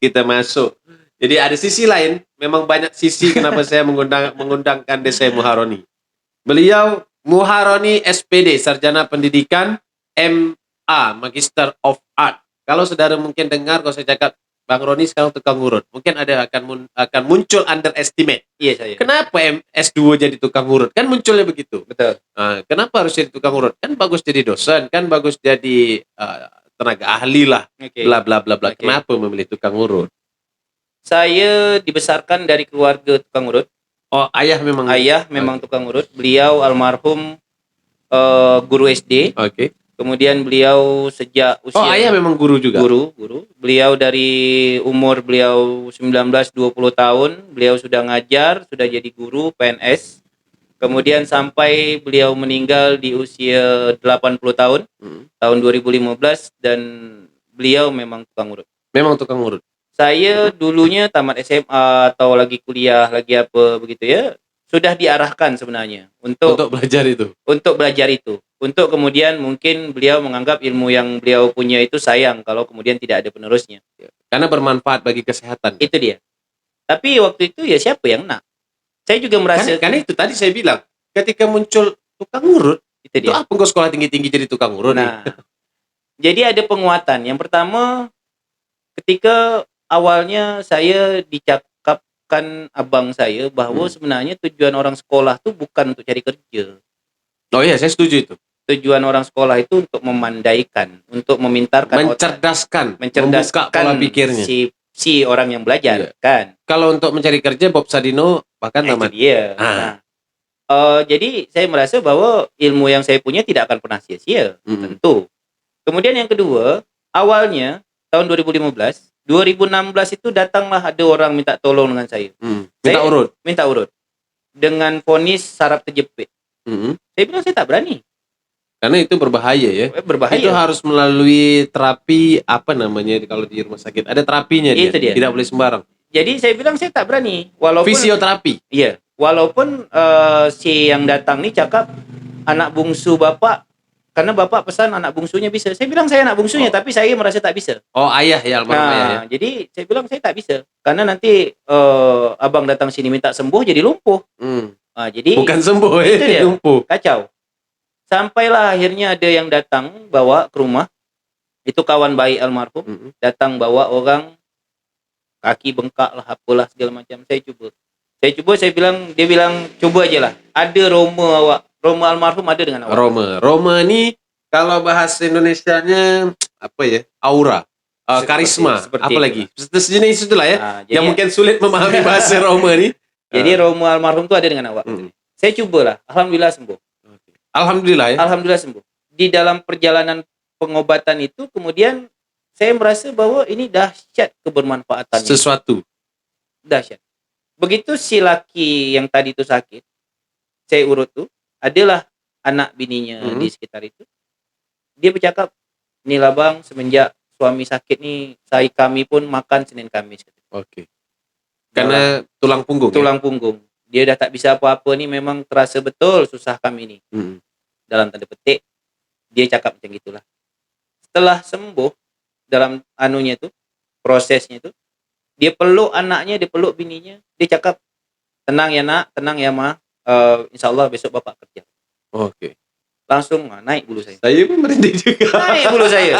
kita masuk. Jadi ada sisi lain, memang banyak sisi kenapa saya mengundangkan Desa Muharoni. Beliau Muharoni SPD, Sarjana Pendidikan, MA, Magister of Art. Kalau saudara mungkin dengar, kalau saya cakap, Bang Roni sekarang tukang urut. Mungkin ada akan muncul underestimate. Iya saya. Kenapa S2 jadi tukang urut? Kan munculnya begitu. Betul. Kenapa harus jadi tukang urut? Kan bagus jadi dosen, kan bagus jadi tenaga ahli lah. Okay. Bla bla bla bla. Okay. Kenapa memilih tukang urut? Saya dibesarkan dari keluarga tukang urut. Oh, ayah memang tukang urut. Beliau almarhum guru SD. Oke. Kemudian beliau sejak usia... Oh, ayah memang guru juga? Guru. Beliau dari umur beliau 19-20 tahun, beliau sudah ngajar, sudah jadi guru, PNS. Kemudian sampai beliau meninggal di usia 80 tahun, tahun 2015, dan beliau memang tukang urut. Memang tukang urut? Saya dulunya tamat SMA atau lagi kuliah, lagi apa begitu ya, sudah diarahkan sebenarnya untuk belajar itu. Untuk kemudian mungkin beliau menganggap ilmu yang beliau punya itu sayang kalau kemudian tidak ada penerusnya. Karena bermanfaat bagi kesehatan. Itu dia. Tapi waktu itu ya siapa yang nak? Saya juga merasa... Karena itu tadi saya bilang, ketika muncul tukang urut, itu apa engkau sekolah tinggi-tinggi jadi tukang urut? Nah, jadi ada penguatan. Yang pertama, ketika awalnya saya dicakapkan abang saya bahwa sebenarnya tujuan orang sekolah itu bukan untuk cari kerja. Oh iya, saya setuju itu. Tujuan orang sekolah itu untuk memandaikan, untuk memintarkan, mencerdaskan membuka pola pikirnya si orang yang belajar, kan. Kalau untuk mencari kerja, Bob Sadino bahkan tamat. Dia. Jadi saya merasa bahwa ilmu yang saya punya tidak akan pernah sia-sia, tentu. Kemudian yang kedua, awalnya tahun 2016 itu datanglah ada orang minta tolong dengan saya. Minta urut. Dengan vonis saraf terjepit. Saya bilang saya tak berani. Karena itu berbahaya ya. Berbahaya. Itu harus melalui terapi, apa namanya kalau di rumah sakit. Ada terapinya dia. Tidak boleh sembarang. Jadi saya bilang saya tak berani. Walaupun fisioterapi. Iya. Walaupun si yang datang ni cakap anak bungsu bapak, karena bapak pesan anak bungsunya bisa. Saya bilang saya anak bungsunya, tapi saya merasa tak bisa. Oh, ayah ya, almarhum ayah ya. Jadi saya bilang saya tak bisa. Karena nanti abang datang sini minta sembuh jadi lumpuh. Jadi bukan sembuh ya, lumpuh. Kacau. Sampailah akhirnya ada yang datang bawa ke rumah. Itu kawan baik almarhum. Datang bawa orang, kaki bengkak lah, apalah segala macam. Saya bilang, dia bilang coba aja lah. Ada Roma awak. Roma almarhum ada dengan awak. Roma ini kalau bahasa Indonesianya apa ya? Aura. Karisma. Apalagi sejenis itulah ya. Yang mungkin sulit memahami bahasa Roma ini. Jadi Roma almarhum itu ada dengan awak. Saya cobalah. Alhamdulillah sembuh. Alhamdulillah ya. Alhamdulillah sembuh. Di dalam perjalanan pengobatan itu kemudian saya merasa bahwa ini dahsyat kebermanfaatannya. Sesuatu. Dahsyat. Begitu si laki yang tadi itu sakit, saya urut tuh, adalah anak bininya di sekitar itu. Dia bercakap, inilah bang, semenjak suami sakit nih, kami pun makan Senin Kamis. Oke. Karena tulang punggung. Punggung. Dia dah tak bisa apa-apa nih, memang terasa betul susah kami nih. Dalam tanda petik, dia cakap macam gitulah. Setelah sembuh, dalam anunya itu, prosesnya itu, dia peluk anaknya, dia peluk bininya, dia cakap, tenang ya nak, tenang ya ma, insya Allah besok bapak kerja. Oke. Langsung naik bulu saya. Saya pun merinding juga. Naik bulu saya.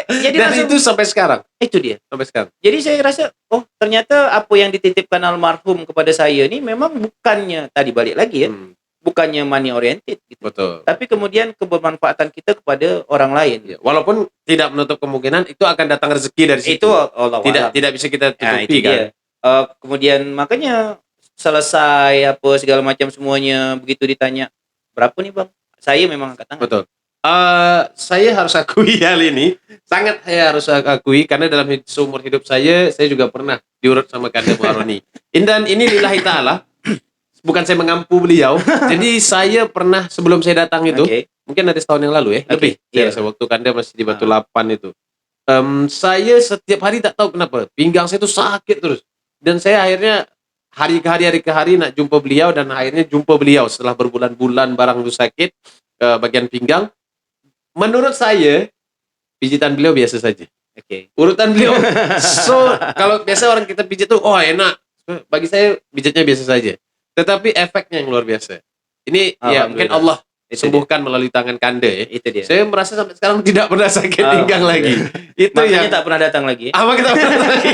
Jadi dan langsung, itu sampai sekarang. Itu dia. Sampai sekarang. Jadi saya rasa, oh ternyata apa yang dititipkan almarhum kepada saya ini memang bukannya tadi balik lagi ya, bukannya money oriented gitu. Betul. Tapi kemudian kebermanfaatan kita kepada orang lain. Ya, walaupun tidak menutup kemungkinan itu akan datang rezeki dari situ. Itu Allah tidak bisa kita tutupi kan. Kemudian makanya selesai apa segala macam semuanya, begitu ditanya berapa nih bang? Saya memang angkat tangan. Betul. Saya harus akui hal ini. Sangat saya harus akui karena dalam seumur hidup saya juga pernah diurut sama Kanda Muharoni. Dan ini lillahi ta'ala. Bukan saya mengampu beliau. Jadi saya pernah sebelum saya datang itu, mungkin ada setahun yang lalu ya, lebih. Saya rasa waktu Kanda masih di Batu Lapan itu. Saya setiap hari tak tahu kenapa pinggang saya itu sakit terus. Dan saya akhirnya hari ke hari nak jumpa beliau, dan akhirnya jumpa beliau setelah berbulan-bulan barang itu sakit bagian pinggang. Menurut saya pijitan beliau biasa saja. Oke. Urutan beliau. So, kalau biasa orang kita pijat tuh, oh enak. Bagi saya pijatnya biasa saja. Tetapi efeknya yang luar biasa. Ini ya mungkin Alhamdulillah. Allah Itu sembuhkan melalui tangan Kanda ya. Itu dia. Saya merasa sampai sekarang tidak pernah sakit pinggang lagi. Itu Makanya yang tak pernah datang lagi. apa kita pernah lagi.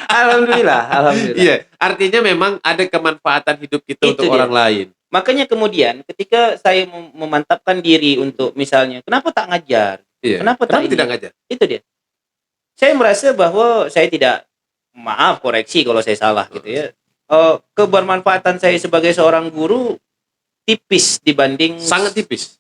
Alhamdulillah, alhamdulillah. Iya, artinya memang ada kemanfaatan hidup kita Itu untuk dia. orang lain. Makanya kemudian ketika saya memantapkan diri untuk misalnya, kenapa tak ngajar? Iya. Kenapa tak ini? tidak ngajar? Itu dia. Saya merasa bahwa saya tidak, maaf koreksi kalau saya salah gitu ya. Kebermanfaatan saya sebagai seorang guru tipis dibanding Sangat tipis.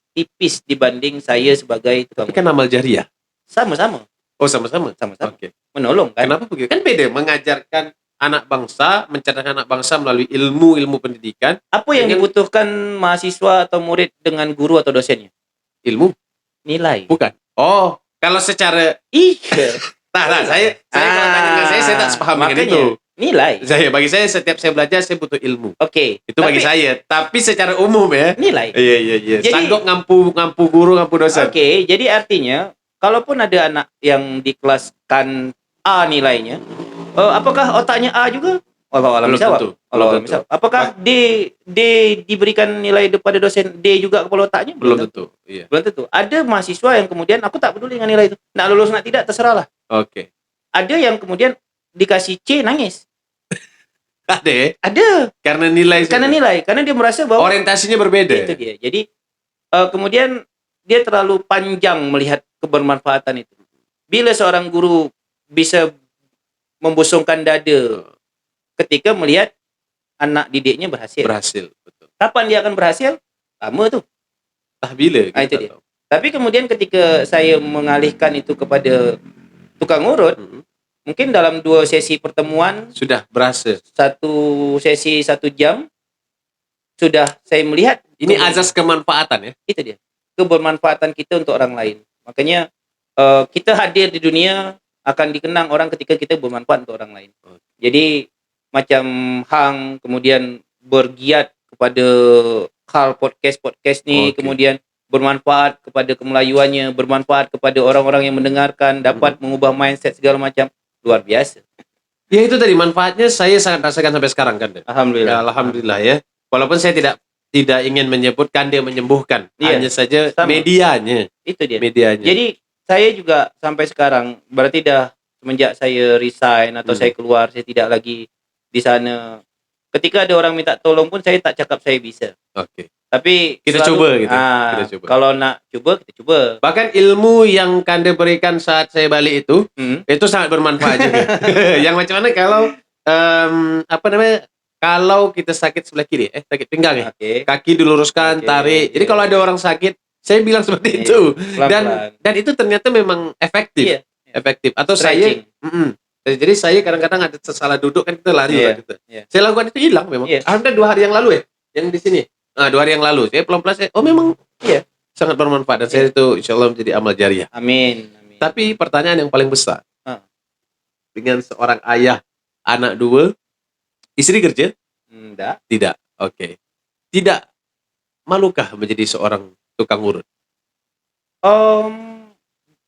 dibanding saya sebagai tukang. Tapi kan amal jariah. Sama-sama Oh, sama-sama. sama-sama Oke. menolong kan. Kenapa begitu? Kan beda mengajarkan anak bangsa, mencerdaskan anak bangsa melalui ilmu pendidikan, Apa yang dengan- dibutuhkan mahasiswa atau murid dengan guru atau dosennya? ilmu Nilai. bukan. Oh, kalau secara Iya. saya kalau tanya dengan saya tak sepaham dengan makanya, itu. Nilai. Bagi saya setiap saya belajar saya butuh ilmu. Oke. Itu bagi saya. Tapi secara umum ya. Nilai. Iya. Jadi- Sanggup ngampu guru, ngampu dosen. Oke, jadi artinya kalaupun ada anak yang di kelas kan A nilainya, apakah otaknya A juga? Allah alam Belum misal. tentu. Allah alam Belum misal. Apakah D diberikan nilai daripada dosen D juga kepala otaknya? Belum tentu. Iya. Belum tentu. Ada mahasiswa yang kemudian aku tak peduli dengan nilai itu. Nak lulus nak tidak terserahlah. Oke. Ada yang kemudian dikasih C nangis. Ada ya? Ada. Karena nilai. Karena nilai, karena dia merasa bahwa orientasinya berbeda. itu dia. Jadi kemudian dia terlalu panjang melihat kebermanfaatan itu. Bila seorang guru bisa membusungkan dada ketika melihat anak didiknya berhasil. Berhasil, betul. Kapan dia akan berhasil? Lama tuh. Entah bila Ah, itu kita dia. tahu. Tapi kemudian ketika saya mengalihkan itu kepada tukang urut, Mhm. mungkin dalam 2 sesi pertemuan, Sudah berhasil. 1 sesi 1 jam, sudah saya melihat Ini azas kemanfaatan ya. itu dia, kebermanfaatan kita untuk orang lain. Makanya kita hadir di dunia akan dikenang orang ketika kita bermanfaat untuk orang lain. Jadi macam Hang kemudian bergiat kepada hal podcast nih, Oke. kemudian bermanfaat kepada kemelayuannya, bermanfaat kepada orang-orang yang mendengarkan, dapat mengubah mindset segala macam, luar biasa. Ya itu tadi manfaatnya saya sangat rasakan sampai sekarang kan. Alhamdulillah. Ya, alhamdulillah ya. Walaupun saya tidak ingin menyebutkan dia menyembuhkan, Iya, hanya saja sama. medianya. Itu dia. Medianya. Jadi saya juga sampai sekarang, berarti dah semenjak saya resign atau saya keluar, saya tidak lagi di sana. Ketika ada orang minta tolong pun saya tak cakap saya bisa. Oke. Tapi Kita selalu, coba gitu. Kita coba. Kalau nak coba, kita coba. Bahkan ilmu yang Kanda berikan saat saya balik itu sangat bermanfaat juga. Yang macam mana kalau apa namanya? Kalau kita sakit sebelah kiri, sakit pinggang ya. Oke. Kaki diluruskan, Oke, tarik. Jadi iya. kalau ada orang sakit, saya bilang seperti itu. Pelan-pelan. Dan itu ternyata memang efektif. Iya. Efektif. Atau Stretching. jadi saya kadang-kadang ada salah duduk kan kita lari Iya. lah gitu. Iya. Saya lakukan itu hilang memang. Iya. Hampir 2 hari yang lalu ya, yang di sini. 2 hari yang lalu saya pelan-pelan memang Iya. sangat bermanfaat dan saya itu insyaallah menjadi amal jariah. Amin. Amin. Tapi pertanyaan yang paling besar. Ah. Dengan seorang ayah, anak 2, istri kerja? Enggak. Tidak. Oke. Tidak malukah menjadi seorang tukang urut?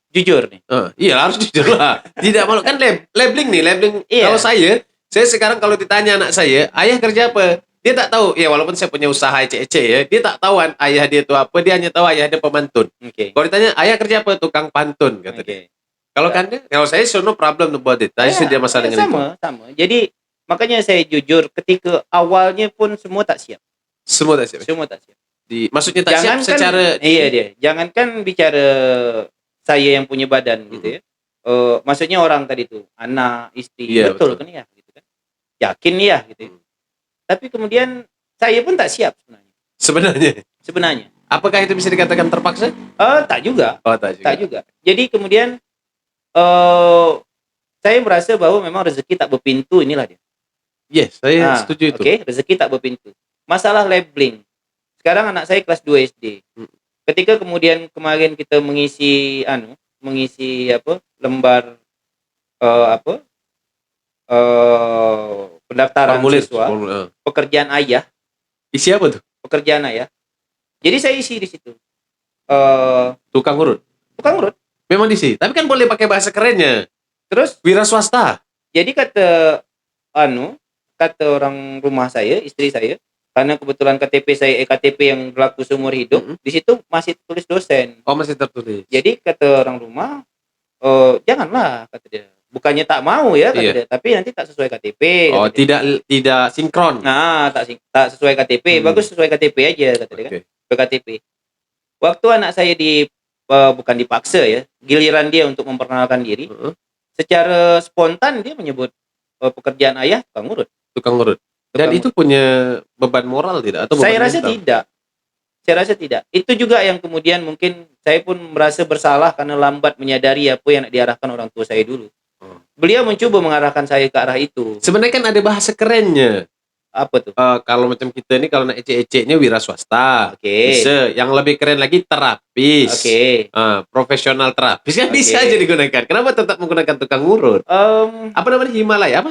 Jujur nih. Iya harus jujur lah. Tidak malu kan labeling nih, labeling. Iya. Kalau saya sekarang kalau ditanya anak saya, ayah kerja apa? Dia tak tahu. Ya walaupun saya punya usaha ece-ece ya, dia tak tahu ayah dia itu apa. Dia hanya tahu ayah dia pemantun. Oke. Kalau ditanya ayah kerja apa? Tukang pantun kata dia. Oke. Kalau kalau saya no problem about it. Saya sudah masalah dengan itu. sama. Jadi makanya saya jujur ketika awalnya pun semua tak siap. Semua tak siap. Semua tak siap. Maksudnya tak siap secara iya dia. Jangankan bicara saya yang punya badan gitu ya. Maksudnya orang tadi tuh, anak, istri, Iya, betul betul. kan ya gitu kan. Yakin ya gitu. Ya. Tapi kemudian saya pun tak siap sebenarnya. Sebenarnya. Apakah itu bisa dikatakan terpaksa? Tak juga. Oh, tak juga. Tak juga. Jadi kemudian saya merasa bahwa memang rezeki tak berpintu, inilah dia. Yes, saya setuju itu. Oke, rezeki tak berpintu. Masalah labeling. Sekarang anak saya kelas 2 SD. Ketika kemudian kemarin kita mengisi lembar pendaftaran siswa, pekerjaan ayah. Isi apa tuh? Pekerjaan ayah. Jadi saya isi di situ. Tukang urut. Tukang urut. Memang di sini. Tapi kan boleh pakai bahasa kerennya. Terus Wira swasta. jadi kata orang rumah saya, istri saya, karena kebetulan KTP saya KTP yang berlaku seumur hidup, Mm-mm. di situ masih tulis dosen. Oh, masih tertulis. Jadi kata orang rumah, janganlah kata dia. Bukannya tak mau ya kata Iya. dia, tapi nanti tak sesuai KTP Oh, kata dia. tidak sinkron. Nah, tak sesuai KTP, bagus sesuai KTP aja kata dia kan. Oke. Ke KTP. Waktu anak saya bukan dipaksa ya, giliran dia untuk memperkenalkan diri, Heeh. secara spontan dia menyebut pekerjaan ayah tukang urut. Tukang urut. Dan Tukang itu punya beban moral tidak atau Saya beban rasa mental? tidak. Saya rasa tidak. Itu juga yang kemudian mungkin saya pun merasa bersalah karena lambat menyadari apa yang diarahkan orang tua saya dulu. Oh. Beliau mencoba mengarahkan saya ke arah itu. Sebenarnya kan ada bahasa kerennya. Apa tuh? Kalau macam kita ini kalau nak ecek-eceknya wira swasta. Oke. Bisa. Yang lebih keren lagi terapis. Oke. Profesional terapis kan Oke. bisa aja digunakan. Kenapa tetap menggunakan tukang urut? Apa namanya Himalaya apa?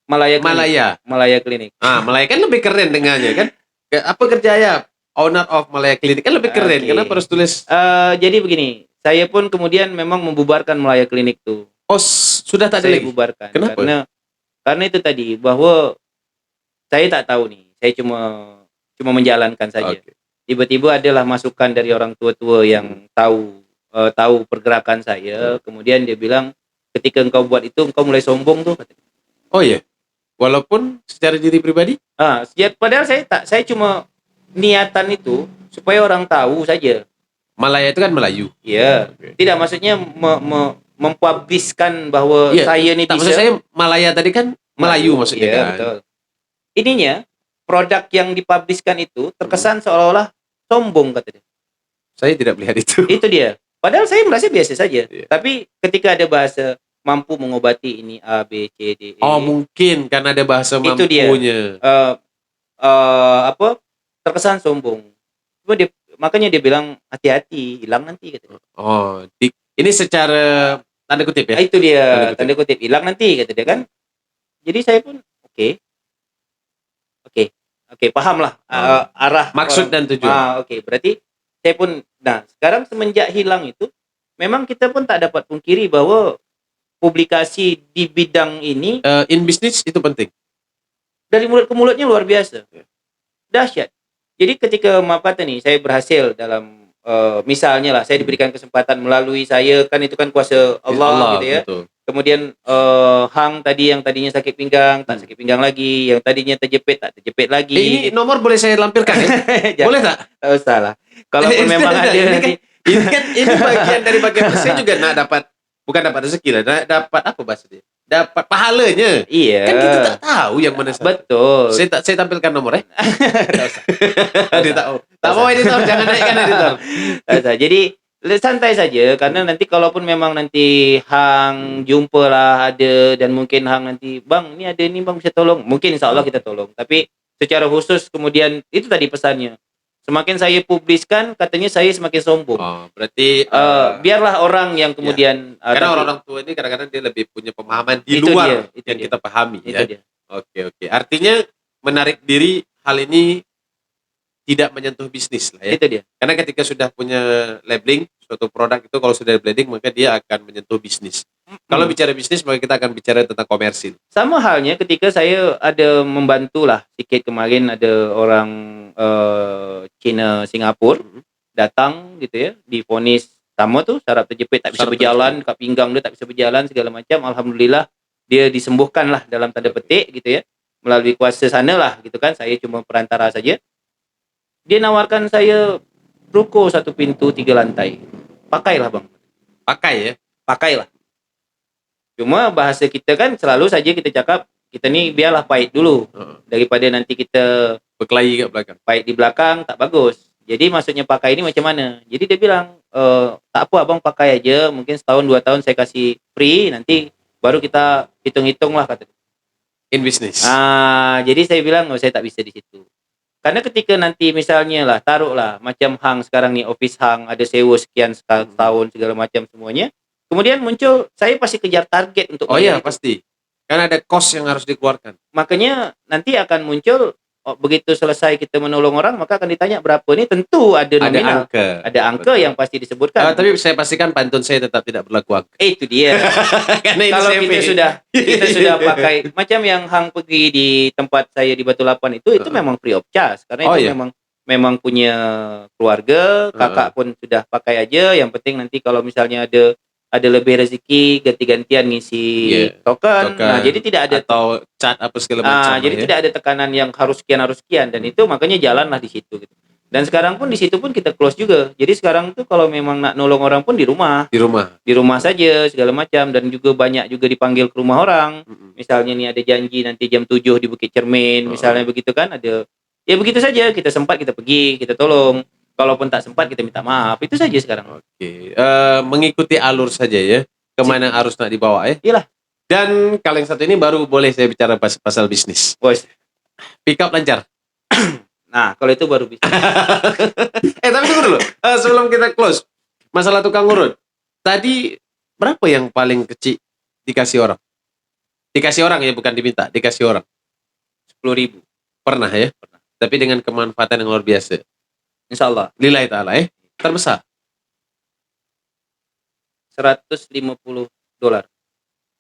Malaya Klinik. Malaya Klinik. Malaya kan lebih keren dengannya kan. Apa kerja ya? Owner of Malaya Klinik kan lebih keren. Oke. Kenapa harus tulis? Jadi begini, saya pun kemudian memang membubarkan Malaya Klinik tuh. Oh, sudah tak ada Saya lagi. bubarkan. Kenapa? Karena itu tadi bahwa saya tak tahu nih. Saya cuma menjalankan saja. Oke. Tiba-tiba adalah masukan dari orang tua-tua yang tahu pergerakan saya. Kemudian dia bilang, ketika engkau buat itu, engkau mulai sombong tuh. Oh iya. Walaupun secara diri pribadi? Padahal saya cuma niatan itu supaya orang tahu saja. Malaya itu kan Melayu. Iya. Oke. Tidak maksudnya mempubliskan bahwa Iya, saya ini tak bisa. maksud saya Malaya tadi kan Melayu maksudnya Iya, kan. betul. Ininya produk yang dipubliskan itu terkesan seolah-olah sombong kata dia. Saya tidak melihat itu. Itu dia. Padahal saya merasa biasa saja. Iya. Tapi ketika ada bahasa mampu mengobati ini A B C D E. Oh, mungkin karena ada bahasa Itu dia. mampunya. Terkesan sombong. Makanya dia bilang hati-hati, hilang nanti kata dia. Oh, ini secara tanda kutip ya. Itu dia, Tanda tanda kutip, hilang nanti kata dia kan. Jadi saya pun oke, paham lah arah Maksud dan tujuan. Oke, berarti saya pun sekarang semenjak hilang itu memang kita pun tak dapat pungkiri bahwa publikasi di bidang ini In business itu penting. dari mulut ke mulutnya luar biasa. Dahsyat. Jadi ketika maaf kata nih saya berhasil dalam misalnya lah saya diberikan kesempatan melalui saya kan itu kan kuasa Allah gitu ya. Betul. Kemudian Hang tadi yang tadinya sakit pinggang tak sakit pinggang lagi, yang tadinya terjepit tak terjepit lagi. Ini nomor boleh saya lampirkan ya? Boleh tak? Tak usah lah. Kalaupun memang ada nanti. Ini bagian dari bagian saya juga bukan dapat rezeki lah, dapat apa bahasa dia? Dapat pahalanya. Iya. Kan kita tak tahu yang mana satu. Betul. Saya tampilkan nomor ya. Tak usah. Dia tak mau editor, jangan naikkan editor. Tak usah. Jadi santai saja karena nanti kalaupun memang nanti Hang jumpa lah ada dan mungkin Hang nanti bang ini ada ini bang bisa tolong, mungkin insya Allah kita tolong, tapi secara khusus kemudian itu tadi pesannya semakin saya publiskan katanya saya semakin sombong. Oh, berarti biarlah orang yang kemudian karena orang tua ini kadang-kadang dia lebih punya pemahaman di Itu luar dia, yang kita pahami itu ya. dia. Oke. Artinya menarik diri hal ini tidak menyentuh bisnis lah ya. Itu dia. Karena ketika sudah punya labeling suatu produk itu kalau sudah labeling maka dia akan menyentuh bisnis. Kalau bicara bisnis maka kita akan bicara tentang komersil. Sama halnya ketika saya ada membantu lah sedikit kemarin ada orang Cina Singapura datang gitu ya, divonis sama tuh saraf terjepit tak bisa berjalan, kat pinggang dia tak bisa berjalan segala macam. Alhamdulillah dia disembuhkan lah dalam tanda petik gitu ya, melalui kuasa sana lah gitu kan. Saya cuma perantara saja. Dia nawarkan saya ruko 1 pintu 3 lantai. Pakailah bang. Pakailah. Cuma bahasa kita kan selalu saja kita cakap kita ni biarlah pahit dulu daripada nanti kita Berkelahi kat belakang. pahit di belakang tak bagus. Jadi maksudnya pakai ini macam mana? Jadi dia bilang tak apa abang pakai aja, mungkin setahun 2 tahun saya kasih free, nanti baru kita hitung-hitung lah kata. In business. Jadi saya bilang saya tak bisa di situ. Karena ketika nanti misalnya lah taruhlah macam Hang sekarang ni office Hang ada sewa sekian tahun segala macam semuanya. Kemudian muncul saya pasti kejar target untuk Oh iya itu. pasti. Karena ada cost yang harus dikeluarkan. Makanya nanti akan muncul begitu selesai kita menolong orang maka akan ditanya berapa. Ini tentu ada Ada nominal, angka. ada angka Betul. yang pasti disebutkan. Tapi saya pastikan pantun saya tetap tidak berlaku angka. Itu dia. Karena ini Kalau CV. kita sudah pakai macam yang Hang pergi di tempat saya di Batu Lapan itu memang free of charge karena Oh, itu iya? memang punya keluarga, kakak pun sudah pakai aja. Yang penting nanti kalau misalnya ada lebih rezeki ganti-gantian ngisi Iya, token. Nah, jadi tidak ada atau cat apa segala macam. jadi tidak ada tekanan yang harus sekian dan itu makanya jalanlah di situ gitu. Dan sekarang pun di situ pun kita close juga. Jadi sekarang tuh kalau memang nak nolong orang pun di rumah Di rumah. saja segala macam dan juga banyak juga dipanggil ke rumah orang. Mm-mm. Misalnya nih ada janji nanti jam 7 di Bukit Cermin, misalnya begitu kan ada. Ya begitu saja, kita sempat kita pergi, kita tolong. Kalaupun tak sempat kita minta maaf. Itu saja sekarang. Oke. Mengikuti alur saja ya. Kemana arus nak dibawa ya. Iyalah, Dan kalau yang satu ini baru boleh saya bicara pasal bisnis. bos. Pick up lancar. Nah, kalau itu baru bisa. Tapi tunggu dulu. Sebelum kita close. Masalah tukang urut. Tadi berapa yang paling kecil dikasih orang? Dikasih orang ya, bukan diminta. Dikasih orang. 10.000. Pernah ya? Pernah. Tapi dengan kemanfaatan yang luar biasa. Insya Allah. Lillahi ta'ala ya. Terbesar. $150.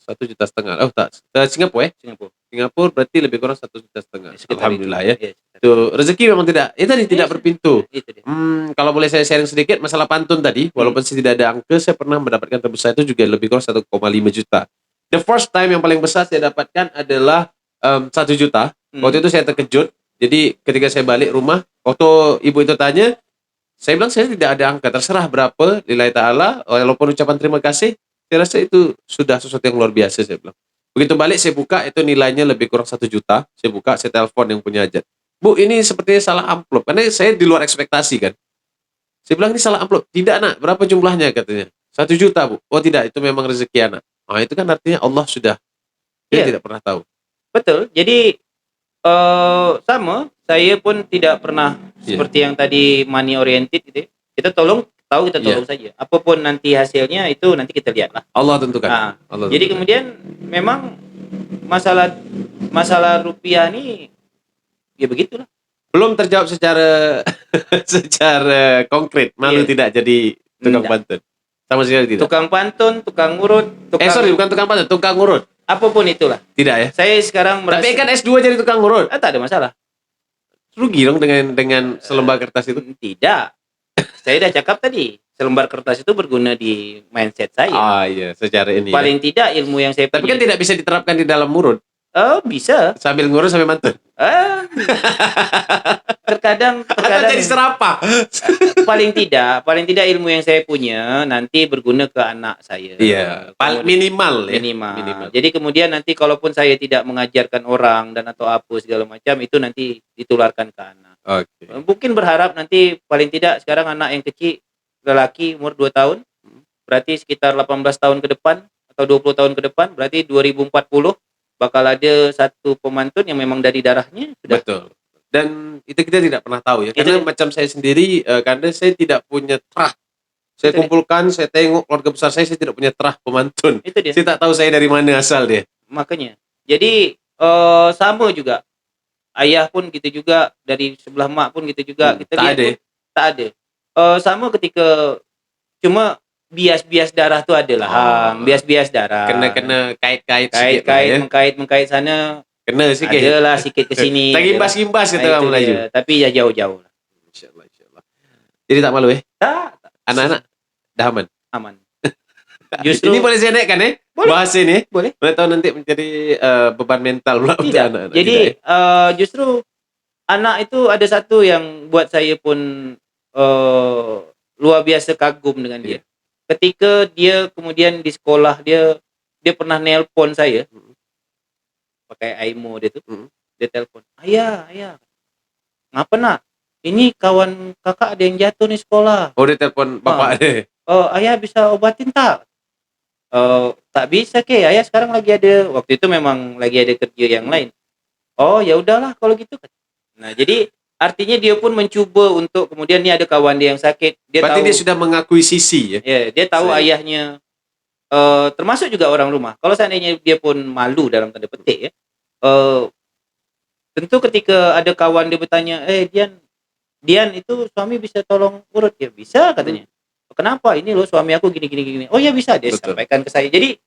1,5 juta. Oh tak. Singapura ya? Singapura. Singapura berarti lebih kurang 1,5 juta. Sekitar Alhamdulillah itu. ya. Iya, sekitar Itu rezeki memang tidak. Itu tadi tidak berpintu. itu dia. Kalau boleh saya sharing sedikit masalah pantun tadi, walaupun saya tidak ada angka, saya pernah mendapatkan terbesar itu juga lebih kurang 1,5 juta. The first time yang paling besar saya dapatkan adalah 1 juta. Waktu itu saya terkejut. Jadi ketika saya balik rumah, waktu ibu itu tanya, saya bilang saya tidak ada angka, terserah berapa, lillahi ta'ala, walaupun ucapan terima kasih, saya rasa itu sudah sesuatu yang luar biasa, saya bilang. Begitu balik saya buka, itu nilainya lebih kurang 1 juta, saya buka, saya telepon yang punya hajat. Bu, ini sepertinya salah amplop, karena saya di luar ekspektasi kan. Saya bilang, ini salah amplop. Tidak nak, berapa jumlahnya katanya? 1 juta bu. Oh tidak, itu memang rezeki anak. Nah itu kan artinya Allah sudah, dia Iya. tidak pernah tahu. Betul. Jadi sama, saya pun tidak pernah seperti yang tadi money oriented gitu ya. Kita tolong saja. Apapun nanti hasilnya itu nanti kita lihatlah. Allah tentukan. Nah, Allah jadi tentukan. kemudian memang masalah rupiah nih ya begitulah. Belum terjawab secara secara konkret. Malu Iya. tidak jadi tukang Tidak. pantun. Sama sekali tidak. Tukang pantun, tukang urut, Bukan tukang pantun, tukang urut. apapun itulah. Tidak ya. Saya sekarang merasa Tapi kan S2 jadi tukang urut. tak ada masalah. Rugi dong dengan selembar kertas itu. Tidak. Saya udah cakap tadi, selembar kertas itu berguna di mindset saya. Ah iya, secara ini. Paling tidak ilmu yang saya Tapi kan tidak bisa diterapkan di dalam urut. Oh, bisa. Sambil ngurus sambil mantun. Terkadang Atau jadi serapah. paling tidak ilmu yang saya punya nanti berguna ke anak saya. Iya, minimal ya. Minimal. Jadi kemudian nanti kalaupun saya tidak mengajarkan orang dan atau apa segala macam itu nanti ditularkan ke anak. Oke. Mungkin berharap nanti paling tidak sekarang anak yang kecil lelaki umur 2 tahun berarti sekitar 18 tahun ke depan atau 20 tahun ke depan berarti 2040 bakal ada satu pemantun yang memang dari darahnya sudah. Betul. Dan itu kita tidak pernah tahu ya. Itu Karena dia. macam saya sendiri, karena saya tidak punya terah. Saya Itu dia. kumpulkan, saya tengok keluarga besar saya tidak punya terah pemantun. Itu dia. Saya tak tahu saya dari mana asal dia. Makanya. Jadi sama juga. Ayah pun gitu juga, dari sebelah mak pun gitu juga. Kita tak lihat ada ya? pun tak ada. Sama ketika cuma bias-bias darah tuh adalah bias-bias darah. Kena kait-kait sedikit lah ya. Mengkait sana Kena sikit. adalah sedikit ke sini. Tak gimbas-gimbas Nah, kita orang itu Melayu. dia. Tapi ya jauh-jauh lah. Insyaallah, insyaallah. Jadi tak malu ya? Tak, Anak-anak dah aman. aman. Justru Ini boleh saya naikkan ya? Boleh. Bahas ini. Boleh. Boleh tahu nanti menjadi beban mental pula untuk Tidak. anak-anak. Jadi Tidak ya? justru anak itu ada satu yang buat saya pun luar biasa kagum dengan dia. Ketika dia kemudian di sekolah dia pernah nelpon saya pakai Aimo dia tuh. Dia telepon, ayah, ngapa nak? Ini kawan kakak ada yang jatuh nih sekolah. Oh dia telepon bapak dia. Ayah bisa obatin tak? Tak bisa ke, ayah sekarang lagi ada, waktu itu memang lagi ada kerja yang lain. Oh ya udahlah kalau gitu. Nah jadi artinya dia pun mencuba untuk kemudian ni ada kawan dia yang sakit. Dia Berarti tahu, dia sudah mengakuisisi ya. ya, dia tahu Saya- ayahnya. Termasuk juga orang rumah. Kalau seandainya dia pun malu dalam tanda petik ya. Tentu ketika ada kawan dia bertanya, Dian, Dian itu suami bisa tolong urut ya? Bisa katanya. Kenapa? Ini loh suami aku gini gini gini. Oh ya bisa, dia Betul. sampaikan ke saya. Jadi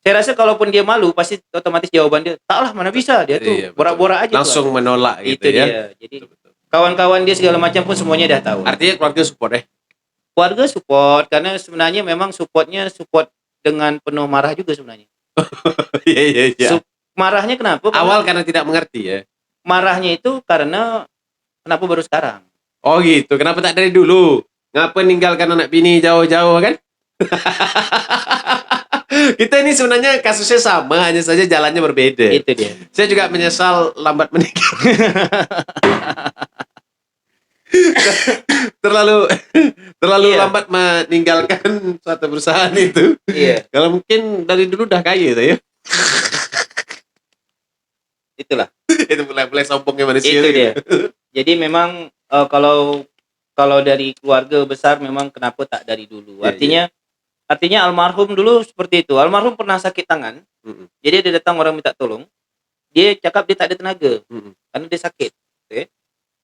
saya rasa kalaupun dia malu pasti otomatis jawaban dia, taklah mana bisa, dia tuh Iya, betul. borak-borak aja Langsung tuh. menolak gitu Itu ya. dia. Jadi Betul, betul. kawan-kawan dia segala macam pun semuanya dah tahu. Artinya keluarga support Keluarga support karena sebenarnya memang supportnya support dengan penuh marah juga sebenarnya. Iya, iya, iya. Marahnya kenapa? Awal karena tidak mengerti ya. Marahnya itu karena kenapa baru sekarang? Oh gitu. Kenapa tak dari dulu? Ngapa ninggalkan anak bini jauh-jauh kan? Kita ini sebenarnya kasusnya sama, hanya saja jalannya berbeda. Itu dia. Saya juga menyesal lambat menikah. terlalu Iya. lambat meninggalkan suatu perusahaan itu. Iya, Kalau mungkin dari dulu udah kaya saya. itulah. Itu mulai sombongnya manusia. Itu gitu. dia. Jadi memang kalau dari keluarga besar memang kenapa tak dari dulu. Iya, Artinya almarhum dulu seperti itu. Almarhum pernah sakit tangan. Mm-mm. Jadi dia datang orang minta tolong. Dia cakap dia tak ada tenaga Mm-mm. karena dia sakit. Okay?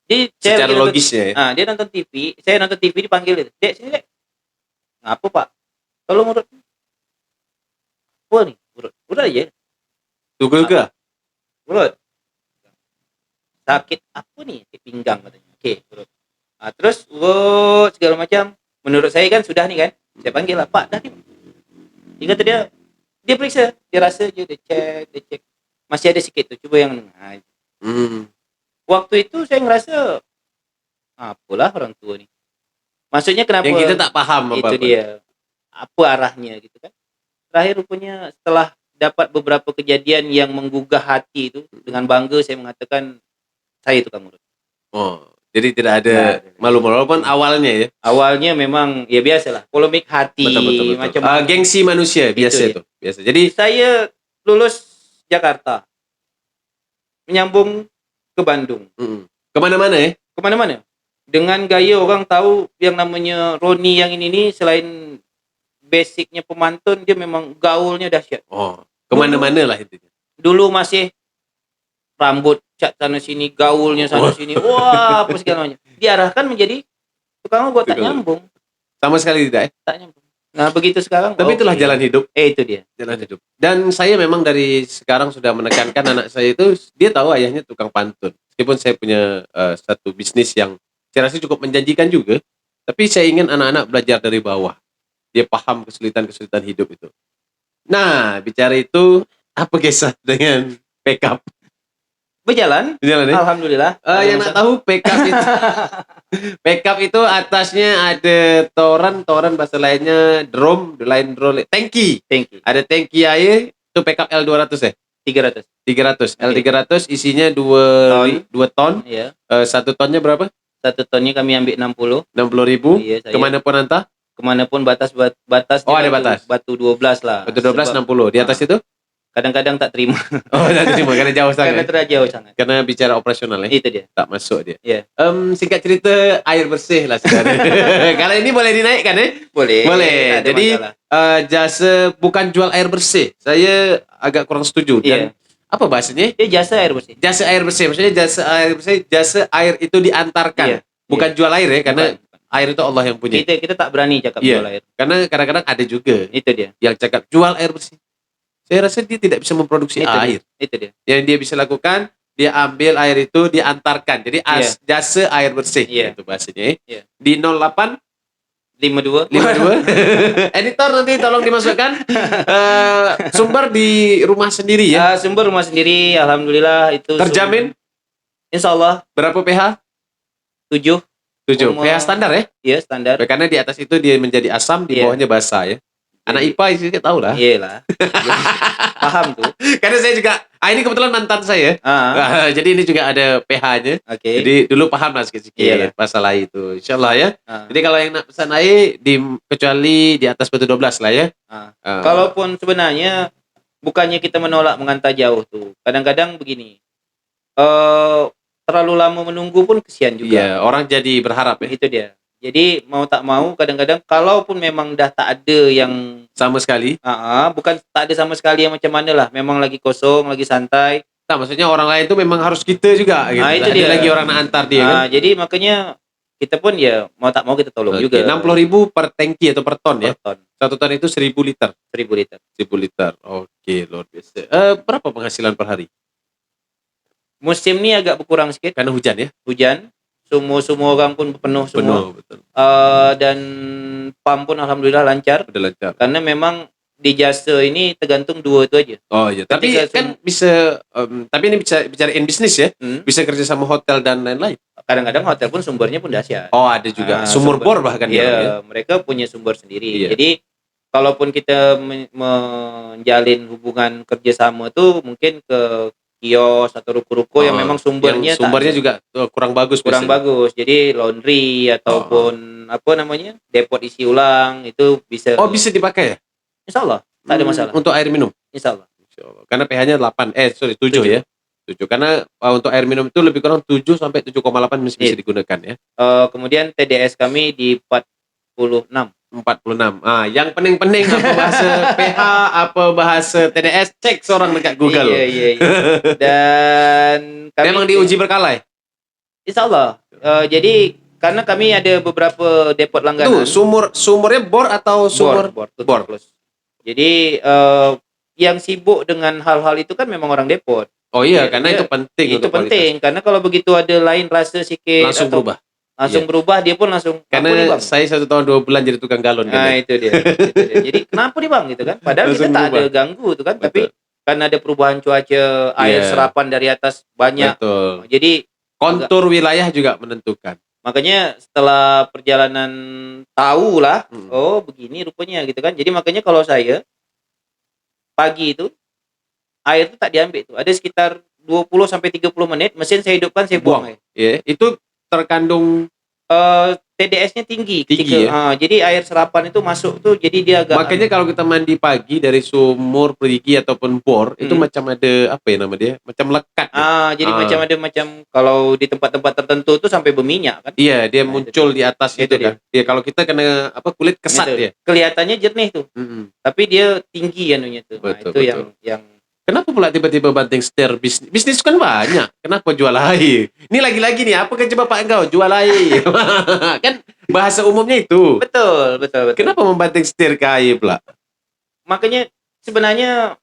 Jadi Secara lagi nonton- logisnya ya. dia nonton TV, saya nonton TV dipanggil dia. Dek, sini dek. Ngapa pak? Tolong urut. Apa nih? Urut. Urut aja. Tugul ke? Urut. Sakit apa nih? Sakit pinggang katanya. Oke, urut. Terus urut segala macam. Menurut saya kan sudah nih kan. Saya panggil lah, Pak, dah ni. Dia kata dia periksa, dia rasa je, dia cek. Masih ada sikit tu, cuba yang waktu itu saya ngerasa apalah orang tua ni. Maksudnya kenapa? Yang kita tak paham itu apa-apa. dia. Apa arahnya gitu kan. Terakhir rupanya setelah dapat beberapa kejadian yang menggugah hati itu, dengan bangga saya mengatakan saya tukang urut. Oh, jadi tidak ada malu-malu walaupun awalnya ya. Awalnya memang ya biasalah, polemik hati Betul. macam Gengsi manusia biasa dia. itu. Biasa. Jadi saya lulus Jakarta, menyambung ke Bandung, kemana-mana ya. kemana-mana. Dengan gaya orang tahu yang namanya Roni yang ini nih, selain basicnya pemantun, dia memang gaulnya dahsyat. Oh, kemana-mana lah itu. Dulu masih rambut cat sana sini, gaulnya sana sini, wah apa segala macam. Diarahkan menjadi tukang urut, tak nyambung, Sama sekali tidak ya. tak nyambung. Nah begitu sekarang. Tapi itulah jalan hidup. Itu dia. Jalan hidup. Dan saya memang dari sekarang sudah menekankan anak saya itu, dia tahu ayahnya tukang pantun. Meskipun saya punya satu bisnis yang saya rasa cukup menjanjikan juga, tapi saya ingin anak-anak belajar dari bawah. Dia paham kesulitan-kesulitan hidup itu. Nah, bicara itu, apa kisah dengan backup? Berjalan, Jalan ya? alhamdulillah. Yang nak tahu backup itu, backup itu atasnya ada toran bahasa lainnya drum, lain drone, tangki. Thank you. Ada tangki air, itu backup L200 ya? 300. 300. Okay. L300 isinya 2 ton. Iya. 1 tonnya berapa? 1 tonnya kami ambil 60. 60.000. Iya, saya. Kemanapun hantar? Kemanapun batas. Oh, ada batas. Batu 12 lah. Batu 12 Sebab 60. Di atas itu? kadang-kadang tak terima. Oh, tidak terima karena jauh Karena sangat. terjauh sangat. Karena bicara operasional ya. Itu dia. Tak masuk dia. Iya. Singkat cerita air bersih lah sekarang. Kalau ini boleh dinaikkan ya? Boleh. Boleh. Tak ada Jadi masalah. jasa bukan jual air bersih. Saya agak kurang setuju. Dan Iya. apa bahasanya? Dia jasa air bersih. Jasa air bersih. Maksudnya jasa air bersih, jasa air itu diantarkan. Iya. Bukan jual air ya, karena Bukan. air itu Allah yang punya. Kita tak berani cakap Iya. jual air. Karena kadang-kadang ada juga Itu dia. yang cakap jual air bersih. Saya rasa dia tidak bisa memproduksi Itu air. dia. Itu dia. Yang dia bisa lakukan, dia ambil air itu, diantarkan. Jadi Iya. jasa air bersih. Iya. Itu bahasanya. Iya. Di 08 52. 52. Editor nanti tolong dimasukkan sumber di rumah sendiri ya. Sumber rumah sendiri, alhamdulillah itu Terjamin Insya Allah berapa pH? 7. 7. Umur- pH standar ya? Iya standar. Karena di atas itu dia menjadi asam, di Iya. bawahnya basah ya. Anak IPA isinya tahu lah. Iyalah. Paham tuh. Karena saya juga, ini kebetulan mantan saya. Jadi ini juga ada pH-nya. Oke. Jadi dulu paham lah Iyalah. sedikit masalah itu. Insyaallah ya. Ah. Jadi kalau yang nak pesan air kecuali di atas batu 12 lah ya. Kalaupun sebenarnya bukannya kita menolak mengantar jauh tuh. Kadang-kadang begini. Terlalu lama menunggu pun kesian juga. Iya, orang jadi berharap ya. Itu dia. Jadi mau tak mau kadang-kadang kalaupun memang dah tak ada yang Sama sekali. bukan tak ada sama sekali yang macam mana lah. Memang lagi kosong, lagi santai. Tak, maksudnya orang lain itu memang harus kita juga gitu. Ah, itu Ada dia. lagi orang nak antar dia kan. Jadi makanya kita pun ya mau tak mau kita tolong Oke, juga 60.000 per tangki atau per ton ya. per ton 1 ton itu 1.000 liter. 1.000 liter. 1.000 liter. Oke, luar biasa. Berapa penghasilan per hari? Musim ni agak berkurang sikit, Karena hujan ya. hujan, sumur orang pun penuh semua. Penuh, betul. Dan pam pun alhamdulillah lancar Udah lancar. karena memang di jasa ini tergantung dua itu aja. Oh iya, tapi Ketika kan bisa tapi ini bicarain bisnis ya. Hmm. Bisa kerja sama hotel dan lain-lain. Kadang-kadang hotel pun sumbernya pun dahsyat. Oh, ada juga. Sumur bor bahkan dia. Iya, mereka punya sumber sendiri. Iya. Jadi kalaupun kita menjalin hubungan kerjasama tuh mungkin ke kios atau ruko-ruko yang memang sumbernya juga kurang bagus kurang biasanya. bagus. Jadi laundry ataupun apa namanya depot isi ulang itu bisa. Oh, bisa dipakai ya? Insya Allah tak ada masalah. Untuk air minum. Insya Allah. Karena pH-nya 7 ya. 7 karena untuk air minum itu lebih kurang 7 sampai 7,8 masih bisa digunakan ya. Kemudian TDS kami di 46. 46. Yang pening-pening apa bahasa pH, apa bahasa TDS, cek seorang dekat Google. Iya. Dan kami Memang diuji berkala ya? Insya Allah. Jadi karena kami ada beberapa depot langganan. Sumurnya bor atau sumur? Bor. Bor. Jadi yang sibuk dengan hal-hal itu kan memang orang depot. Oh iya, karena Dia- itu penting. Itu untuk kualitas. penting karena kalau begitu ada lain rasa sikit Langsung atau berubah. langsung Iya. berubah dia pun langsung Karena apa nih bang? saya 1 tahun 2 bulan jadi tukang galon kan. Itu dia. Jadi kenapa nih bang gitu kan? Padahal kita Langsung tak ada berubah. ganggu tuh kan, Betul. tapi karena ada perubahan cuaca, air Iya. serapan dari atas banyak. Betul. Jadi Kontur wilayah juga menentukan. makanya setelah perjalanan tahu lah, Hmm. oh begini rupanya gitu kan. Jadi makanya kalau saya pagi itu air itu tak diambil tuh. Ada sekitar 20 sampai 30 menit mesin saya hidupkan, saya buang air. Ya, itu terkandung TDS-nya tinggi Tinggi, jadi air serapan itu masuk tuh jadi dia agak makanya kalau kita mandi pagi dari sumur perigi ataupun bor itu Hmm. macam ada apa ya nama dia? Macam lekat. Ya? jadi macam kalau di tempat-tempat tertentu tuh sampai berminyak kan. Iya, dia Nah, muncul di atas itu itu kan. Iya, kalau kita kena kulit kesat Itu. ya. Kelihatannya jernih tuh, Mm-mm. tapi dia tinggi anunya tuh. Betul, Itu betul. yang Kenapa pula tiba-tiba banting setir bisnis? Bisnis kan banyak. Kenapa jual air? Ini lagi-lagi nih, apa kerja bapak engkau? Jual air. Kan bahasa umumnya itu. betul. Kenapa membanting setir ke air pula? Makanya sebenarnya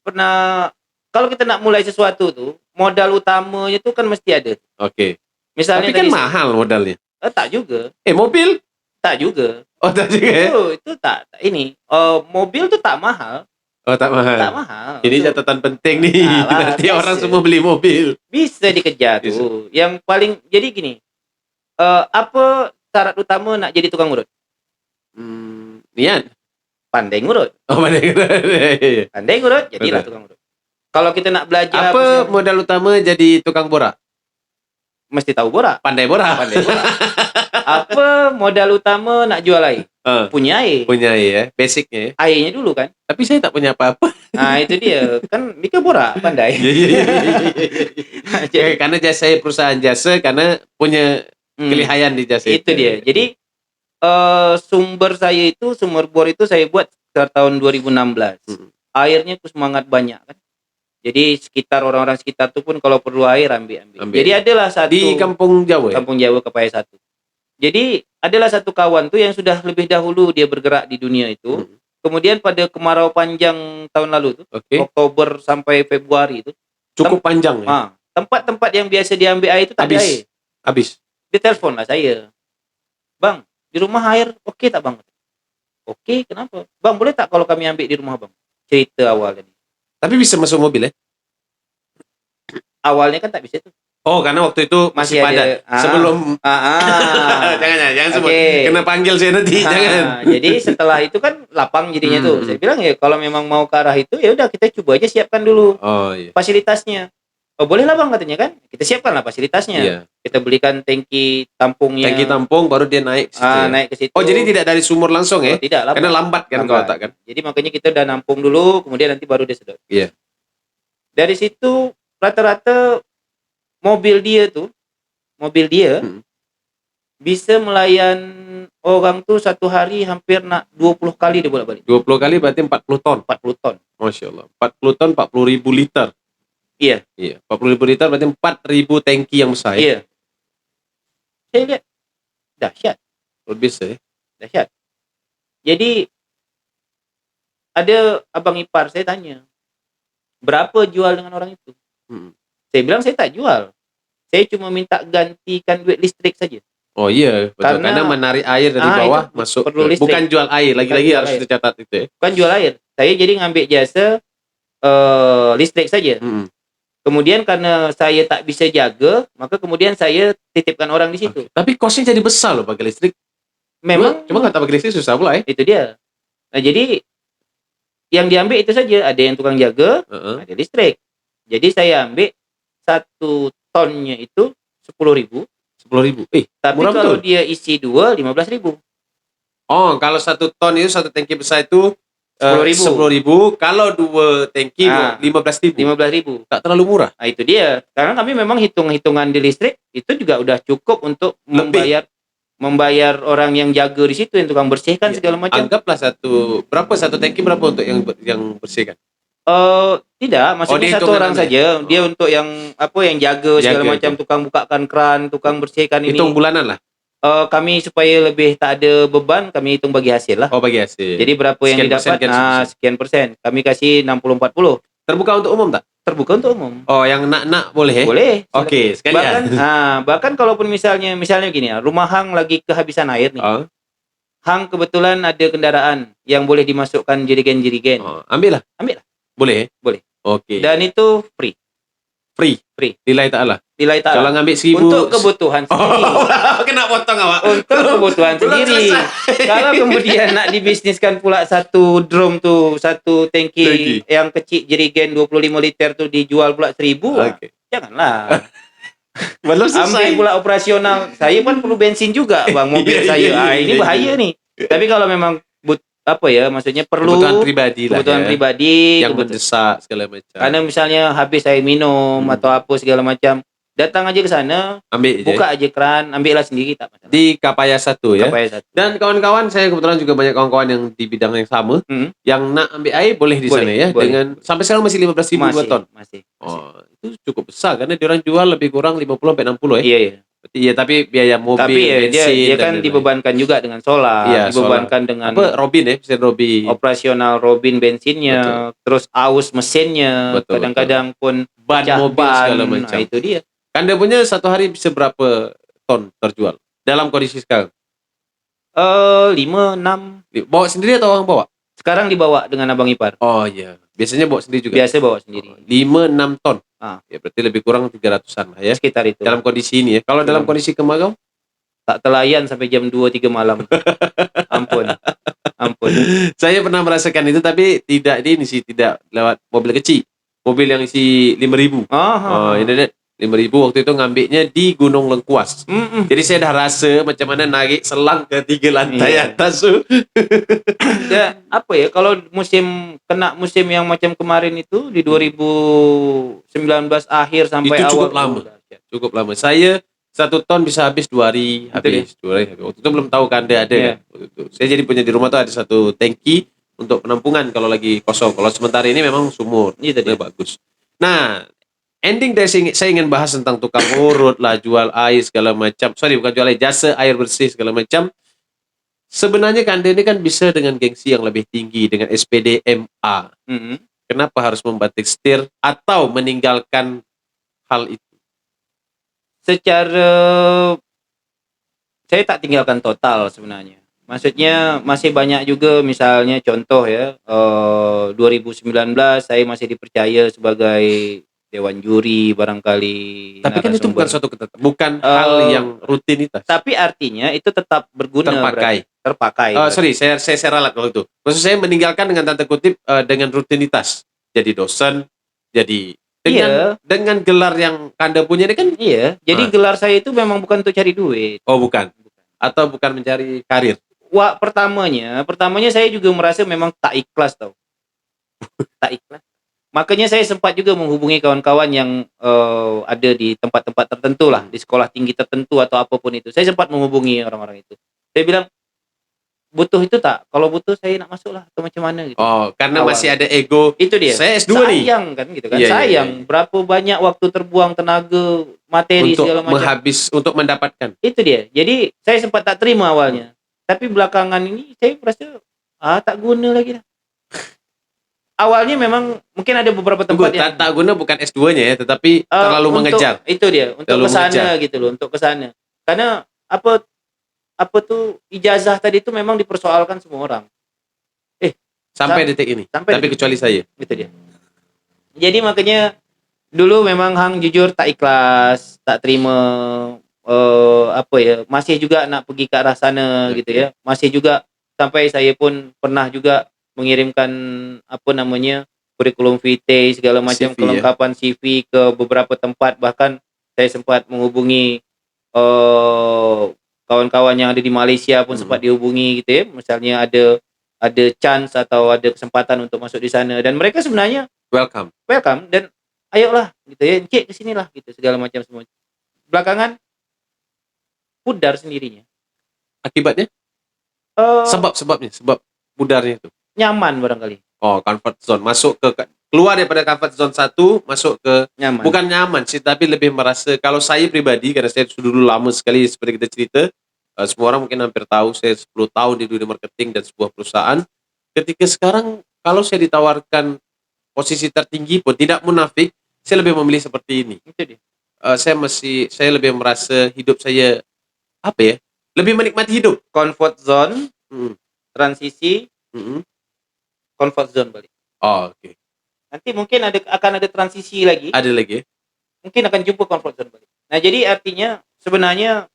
pernah kalau kita nak mulai sesuatu tuh modal utamanya tuh kan mesti ada. Oke. Misalnya Tapi kan tadi mahal modalnya. tak juga. Mobil? Tak juga. Oh, tadi ya? Itu tak ini. Mobil tuh tak mahal. Oh, tak mahal. Tak mahal. Ini Itu catatan penting nih. Alah, Nanti biasa. orang semua beli mobil. bisa dikejar tuh. Yang paling jadi gini. Apa syarat utama nak jadi tukang urut? Niat. Pandai ngurut. Oh, mana? Pandai ngurut, jadilah Betul. tukang urut. Kalau kita nak belajar Apa modal utama jadi tukang borak? mesti tahu borak. Pandai borak. Pandai borak. Apa modal utama nak jual air? Punya air. Punya ya, basicnya ya. Airnya dulu kan. Tapi saya tak punya apa-apa. Nah, itu dia. Kan Mika borak, pandai. Ya, karena saya perusahaan jasa, karena punya kelihayan di jasa itu dia. Jadi sumber saya itu, sumur bor itu saya buat sekitar tahun 2016. Airnya tuh semangat banyak kan. Jadi sekitar orang-orang sekitar tuh pun kalau perlu air ambil. Jadi adalah satu di Kampung Jawa. Kampung Jawa Kepaya 1. Jadi adalah satu kawan tuh yang sudah lebih dahulu dia bergerak di dunia itu. Kemudian pada kemarau panjang tahun lalu tuh, Oktober sampai Februari itu cukup panjang ya. Tempat-tempat yang biasa diambil air itu tak ada air. Habis. Dia telepon lah saya. Bang, di rumah air oke tak bang? Oke, kenapa? Bang, boleh tak kalau kami ambil di rumah bang? Cerita awalnya. Tapi bisa masuk mobil ya? Awalnya kan tak bisa tuh. Oh, karena waktu itu masih padat. Sebelum jangan sebut. Kena panggil saya nanti, jangan. Jadi setelah itu kan lapang jadinya tuh. Saya bilang ya kalau memang mau ke arah itu ya udah kita coba aja siapkan dulu fasilitasnya. Oh, boleh lah bang katanya kan. Kita siapkan lah fasilitasnya. Iya. Kita belikan tangki tampungnya. Tangki tampung baru dia naik ke situ. Naik ke situ. Oh, jadi tidak dari sumur langsung ya? Tidak lah. Karena lambat kan kalau tak kan. Jadi makanya kita udah nampung dulu, kemudian nanti baru dia sedot. Iya. Dari situ rata-rata mobil dia bisa melayan orang tuh satu hari hampir nak 20 kali dia bolak-balik. 20 kali berarti 40 ton. 40 ton. Masya Allah. 40 ton 40.000 liter. Iya, Iya, 40.000 liter berarti 4.000 tangki yang besar ya. iya. Saya lihat dahsyat, Luar biasa ya. dahsyat. Jadi ada abang ipar saya tanya, berapa jual dengan orang itu? Mm. Saya bilang saya tak jual. Saya cuma minta gantikan duit listrik saja. Oh iya, betul. Karena Karena menarik air dari bawah itu masuk perlu ke, listrik. bukan jual air, Bukan lagi-lagi jual harus air. dicatat itu ya. Bukan jual air. Saya jadi ngambil jasa listrik saja. Mm-mm. Kemudian karena saya tak bisa jaga, maka kemudian saya titipkan orang di situ. Oke. Tapi kosnya jadi besar loh pakai listrik. Memang Cuma nggak tahu pakai listrik susah pula ya. itu dia. Nah, jadi yang diambil itu saja, ada yang tukang jaga, Heeh. ada listrik. Jadi saya ambil 1 tonnya itu 10.000, 10.000. tapi Murah kalau betul. dia isi 2, 15.000. Oh, kalau 1 ton itu satu tangki besar itu 10.000. 10.000. Kalau 2 tangki Ah, 15.000. 15.000. Tak terlalu murah. Nah, itu dia. Karena kami memang hitung-hitungan di listrik itu juga udah cukup untuk Lebih. membayar orang yang jaga di situ, yang tukang bersihkan Ya, segala macam. anggaplah satu tangki berapa untuk yang bersihkan? Tidak, Oh, maksudnya satu dihitungan orang Anda ya? saja. Dia Oh. untuk yang jaga segala Jaga macam, itu. tukang bukakan keran, tukang bersihkan Hitung ini. bulanan lah. Kami supaya lebih tak ada beban, kami hitung bagi hasil lah. Oh, bagi hasil. Jadi berapa yang Sekian persen, didapat? sekian Nah, persen. sekian persen. Kami kasih 60-40. Terbuka untuk umum tak? Terbuka untuk umum. Oh, yang nak boleh ya? Boleh. Oke, sekalian. Bahkan kalaupun misalnya gini ya, rumah hang lagi kehabisan air nih. Oh, Hang kebetulan ada kendaraan yang boleh dimasukkan jerigen-jerigen. ambil lah. Ambil lah. Boleh ya? Boleh. Oke. Dan itu free. Free. Lillahi ta'ala. Nilai tak. Kalau ngambil 1.000 Untuk kebutuhan sendiri. kena potong awak. Untuk kebutuhan Belum sendiri. selesai. Kalau kemudian nak dibisniskan pula satu drum tuh, satu Tangki. tangki yang kecil jerigen 25 liter tuh dijual pula 1.000. Oke. Janganlah. Belum Ambil selesai. pula operasional. Saya pun perlu bensin juga, Bang, mobil Iya, saya. iya, Ini iya, bahaya iya. nih. Tapi kalau memang maksudnya perlu Kebutuhan pribadi lah kebutuhan ya. pribadi, Yang mendesak segala macam. karena misalnya habis air minum atau apa segala macam, datang aja ke sana, ambil buka aja keran, ambillah sendiri, tak masalah. di Kapaya 1 ya. Kapaya 1. Dan kawan-kawan, saya kebetulan juga banyak kawan-kawan yang di bidang yang sama. Yang nak ambil air boleh di Boleh, sana ya. boleh. Dengan sampai sekarang masih 15.000 2 ton. Masih. Oh, itu cukup besar karena diorang jual lebih kurang 50 sampai 60 ya. Iya, iya. Berarti ya, tapi biaya mobil, Tapi ya, bensin dia dan kan lain-lain. dibebankan juga dengan solar, Iya, dibebankan dengan apa Robin ya, mesin Robin. operasional Robin bensinnya, terus aus mesinnya, Betul, kadang-kadang pun Ban pecah mobil segala ban. macam. Nah, itu dia. Anda punya satu hari bisa berapa ton terjual dalam kondisi sekarang? 5, 6. Bawa sendiri atau orang bawa? Sekarang dibawa dengan abang ipar. Oh iya, biasanya bawa sendiri juga. Biasa bawa sendiri. 5-6 ton. Ah. Ya berarti lebih kurang 300-an lah ya. Sekitar itu. Dalam kondisi ini ya. Kalau dalam kondisi kemarau, Tak telayan sampai jam 2-3 malam. Ampun. saya pernah merasakan itu, tapi tidak di ini sih, tidak lewat mobil kecil. Mobil yang isi 5.000. Oh, ini 5.000 waktu itu ngambilnya di Gunung Lengkuas. Jadi saya dah rasa macam mana narik selang ke 3 lantai Iya. atas tu. Ya, kalau kena musim yang macam kemarin itu di 2019 akhir sampai Itu awal. cukup lama. Cukup lama. Saya 1 ton bisa habis 2 hari habis. 2 hari habis. Waktu itu belum tahu kan ada Iya. kan. Waktu itu. Saya jadi punya di rumah tuh ada 1 tangki untuk penampungan kalau lagi kosong. Kalau sementara ini memang sumur. Itu dia. Bagus. Nah, ending dari saya ingin bahas tentang tukang urut lah, jual air segala macam. Sorry, bukan jual air, jasa air bersih segala macam. Sebenarnya kan ini kan bisa dengan gengsi yang lebih tinggi dengan SPD MA. Kenapa harus membatik setir atau meninggalkan hal itu? Secara saya tak tinggalkan total sebenarnya. Maksudnya masih banyak juga, misalnya contoh ya, 2019 saya masih dipercaya sebagai dewan juri barangkali. Tapi kan itu bukan suatu bukan hal yang rutinitas. Tapi artinya itu tetap berguna, terpakai. Sorry, saya ralat kalau itu. Maksud saya meninggalkan dengan tanda kutip dengan rutinitas. Jadi dosen, jadi dengan gelar yang Anda punya ini kan. Iya, jadi gelar saya itu memang bukan untuk cari duit. Oh, bukan. Atau bukan mencari karir. Wah, pertamanya saya juga merasa memang tak ikhlas tau. Tak ikhlas. Makanya saya sempat juga menghubungi kawan-kawan yang ada di tempat-tempat tertentu lah, di sekolah tinggi tertentu atau apapun itu. Saya sempat menghubungi orang-orang itu. Saya bilang, butuh itu tak? Kalau butuh saya nak masuk lah atau macam mana gitu. Oh, karena Awal. masih ada ego. Itu dia. Saya S2 nih. Sayang kan gitu kan. Iya, iya, Sayang iya. berapa banyak waktu terbuang, tenaga, materi Untuk segala macam. untuk mendapatkan. Itu dia. Jadi saya sempat tak terima awalnya. Tapi belakangan ini saya merasa tak guna lagi dah. Awalnya memang mungkin ada beberapa Tunggu, tempat yang tak guna bukan S2-nya ya, tetapi terlalu mengejar. Itu dia, untuk Terlalu ke sana mengejar. gitu loh, untuk ke sana. Karena apa tuh ijazah tadi itu memang dipersoalkan semua orang. Sampai detik ini. sampai Tapi detik kecuali saya. Gitu dia. Jadi makanya dulu memang Hang jujur tak ikhlas, tak terima masih juga nak pergi ke arah sana gitu ya. Masih juga sampai saya pun pernah juga mengirimkan kurikulum vitae segala macam CV, kelengkapan CV ke beberapa tempat, bahkan saya sempat menghubungi kawan-kawan yang ada di Malaysia pun sempat dihubungi gitu ya. Misalnya ada chance atau ada kesempatan untuk masuk di sana, dan mereka sebenarnya welcome dan ayolah gitu ya, Encik kesinilah gitu segala macam semua. Belakangan pudar sendirinya. Akibatnya? Sebab mudarnya itu. Nyaman barangkali. Oh, comfort zone. Keluar daripada comfort zone 1, masuk ke Nyaman. bukan nyaman sih, tapi lebih merasa, kalau saya pribadi, karena saya sudah dulu lama sekali seperti kita cerita, semua orang mungkin hampir tahu saya 10 tahun di dunia marketing dan sebuah perusahaan. Ketika sekarang kalau saya ditawarkan posisi tertinggi pun, tidak munafik, saya lebih memilih seperti ini. Itu dia. Saya lebih merasa hidup saya lebih menikmati hidup. Comfort zone, transisi, comfort zone balik. Oh, oke. Nanti mungkin akan ada transisi lagi. Ada lagi? Mungkin akan jumpa comfort zone balik. Nah, jadi artinya sebenarnya